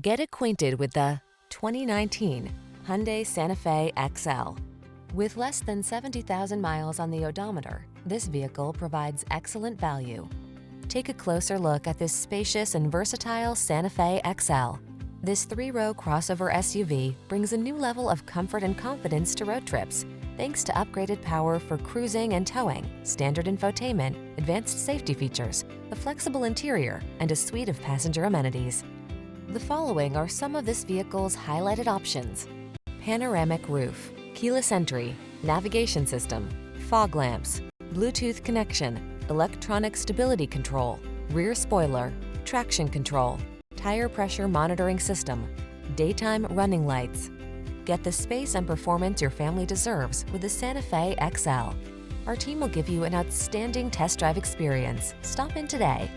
Get acquainted with the 2019 Hyundai Santa Fe XL. With less than 70,000 miles on the odometer, this vehicle provides excellent value. Take a closer look at this spacious and versatile Santa Fe XL. This three-row crossover SUV brings a new level of comfort and confidence to road trips, thanks to upgraded power for cruising and towing, standard infotainment, advanced safety features, a flexible interior, and a suite of passenger amenities. The following are some of this vehicle's highlighted options: panoramic roof, keyless entry, navigation system, fog lamps, Bluetooth connection, electronic stability control, rear spoiler, traction control, tire pressure monitoring system, daytime running lights. Get the space and performance your family deserves with the Santa Fe XL. Our team will give you an outstanding test drive experience. Stop in today.